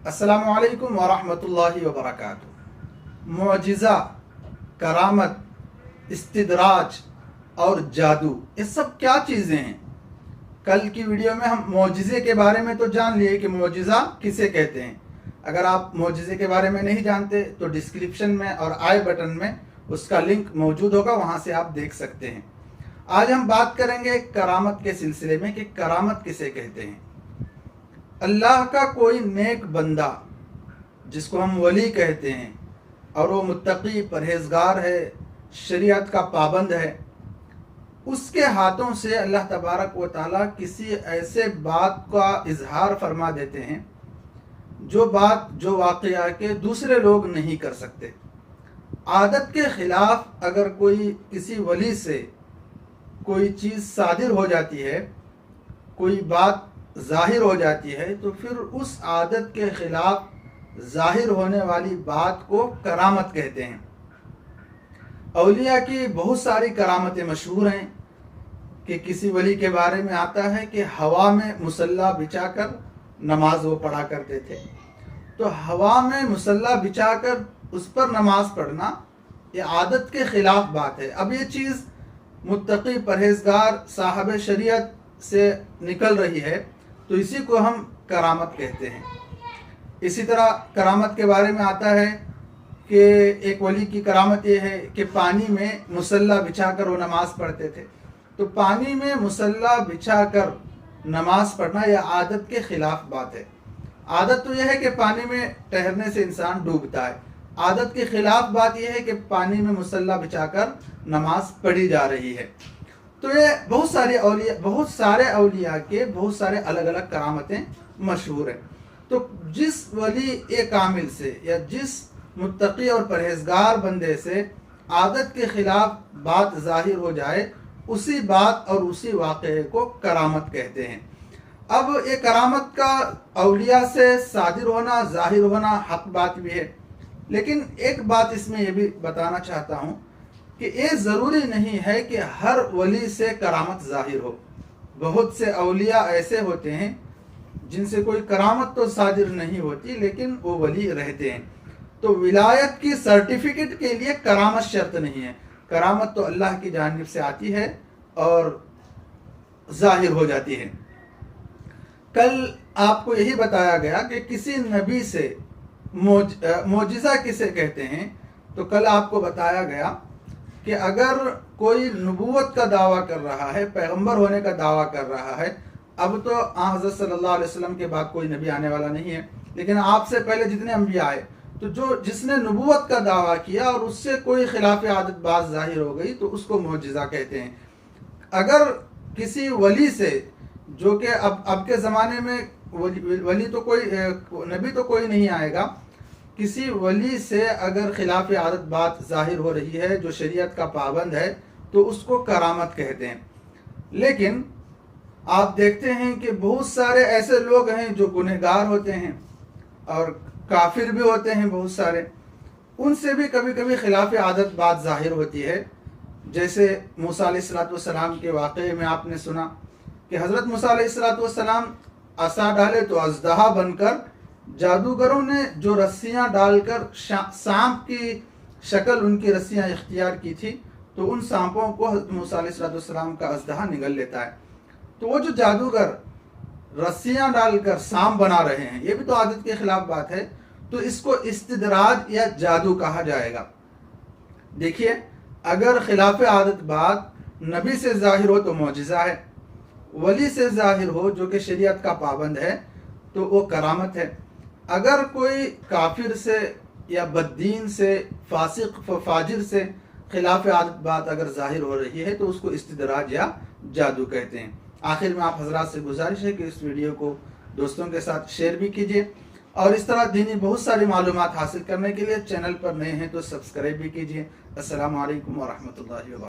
अस्सलामु अलैकुम वरहमतुल्लाहि वबरकातुहू। मुअजिज़ा, करामत, इस्तिदराज और जादू, ये सब क्या चीज़ें हैं? कल की वीडियो में हम मुअजिज़े के बारे में तो जान लिए कि मुअजिज़ा किसे कहते हैं। अगर आप मुअजिज़े के बारे में नहीं जानते तो डिस्क्रिप्शन में और आई बटन में उसका लिंक मौजूद होगा, वहाँ से आप देख सकते हैं। आज हम बात करेंगे करामत के सिलसिले में कि करामत किसे कहते हैं। अल्लाह का कोई नेक बंदा जिसको हम वली कहते हैं और वो मुत्तकी परहेजगार है, शरीयत का पाबंद है, उसके हाथों से अल्लाह तबारक व ताला किसी ऐसे बात का इजहार फरमा देते हैं जो वाक़या के दूसरे लोग नहीं कर सकते। आदत के ख़िलाफ़ अगर कोई किसी वली से कोई चीज़ सादिर हो जाती है, कोई बात ज़ाहिर हो जाती है, तो फिर उस आदत के ख़िलाफ़ ज़ाहिर होने वाली बात को करामत कहते हैं। औलिया की बहुत सारी करामतें मशहूर हैं कि किसी वली के बारे में आता है कि हवा में मुसल्ला बिछाकर नमाज वो पढ़ा करते थे। तो हवा में मुसल्ला बिछाकर उस पर नमाज पढ़ना ये आदत के ख़िलाफ़ बात है। अब ये चीज़ मुत्तकी परहेजगार साहब शरीयत से निकल रही है, तो इसी को हम करामत कहते हैं। इसी तरह करामत के बारे में आता है कि एक वली की करामत ये है कि पानी में मुसल्ला बिछाकर वो नमाज पढ़ते थे। तो पानी में मुसल्ला बिछाकर नमाज पढ़ना यह आदत के ख़िलाफ़ बात है। आदत तो यह है कि पानी में ठहरने से इंसान डूबता है। आदत के ख़िलाफ़ बात यह है कि पानी में मुसल्ला बिछाकर नमाज पढ़ी जा रही है। तो ये बहुत सारे औलिया के बहुत सारे अलग अलग करामतें मशहूर हैं। तो जिस वली ए कामिल से या जिस मुत्तकी और परहेजगार बंदे से आदत के ख़िलाफ़ बात ज़ाहिर हो जाए, उसी बात और उसी वाक़े को करामत कहते हैं। अब ये करामत का औलिया से सादिर होना, ज़ाहिर होना हक बात भी है, लेकिन एक बात इसमें यह भी बताना चाहता हूँ कि ये ज़रूरी नहीं है कि हर वली से करामत ज़ाहिर हो। बहुत से औलिया ऐसे होते हैं जिनसे कोई करामत तो सादिर नहीं होती, लेकिन वो वली रहते हैं। तो विलायत की सर्टिफिकेट के लिए करामत शर्त नहीं है। करामत तो अल्लाह की जानिब से आती है और ज़ाहिर हो जाती है। कल आपको यही बताया गया कि किसी नबी से मोजिज़ा किसे कहते हैं। तो कल आपको बताया गया कि अगर कोई नबूवत का दावा कर रहा है, पैगंबर होने का दावा कर रहा है, अब तो हज़रत सल्लल्लाहु अलैहि वसल्लम के बाद कोई नबी आने वाला नहीं है, लेकिन आपसे पहले जितने अंबिया आए, तो जिसने नबूवत का दावा किया और उससे कोई खिलाफ आदत बात ज़ाहिर हो गई, तो उसको मोजिज़ा कहते हैं। अगर किसी वली से, जो कि अब के ज़माने में वली तो कोई नबी तो कोई नहीं आएगा, किसी वली से अगर खिलाफ आदत बात ज़ाहिर हो रही है जो शरीयत का पाबंद है, तो उसको करामत कहते हैं। लेकिन आप देखते हैं कि बहुत सारे ऐसे लोग हैं जो गुनहगार होते हैं और काफिर भी होते हैं बहुत सारे, उनसे भी कभी कभी खिलाफ आदत बात ज़ाहिर होती है। जैसे मूसा अलैहिस्सलाम के वाक़े में आपने सुना कि हज़रत मूसा अलैहिस्सलाम असा डाले तो अज़दहा बनकर जादूगरों ने जो रस्सियाँ डालकर सांप की शक्ल उनकी रस्सियाँ इख्तियार की थी, तो उन सांपों को हज़रत मूसा अलैहिस्सलाम का अज़दहा निगल लेता है। तो वो जो जादूगर रस्सियाँ डालकर सांप बना रहे हैं, ये भी तो आदत के ख़िलाफ़ बात है। तो इसको इस्तिदराज या जादू कहा जाएगा। देखिए, अगर खिलाफ आदत बात नबी से ज़ाहिर हो तो मोजिज़ा है, वली से ज़ाहिर हो जो कि शरीयत का पाबंद है तो वो करामत है। अगर कोई काफिर से या बद्दीन से, फासिक फाजिर से खिलाफ आदत बात अगर ज़ाहिर हो रही है तो उसको इस्तिदराज या जादू कहते हैं। आखिर में आप हजरात से गुजारिश है कि इस वीडियो को दोस्तों के साथ शेयर भी कीजिए और इस तरह दीनी बहुत सारी मालूमात हासिल करने के लिए चैनल पर नए हैं तो सब्सक्राइब भी कीजिए। अस्सलामु अलैकुम व रहमतुल्लाहि व बरकातुहू।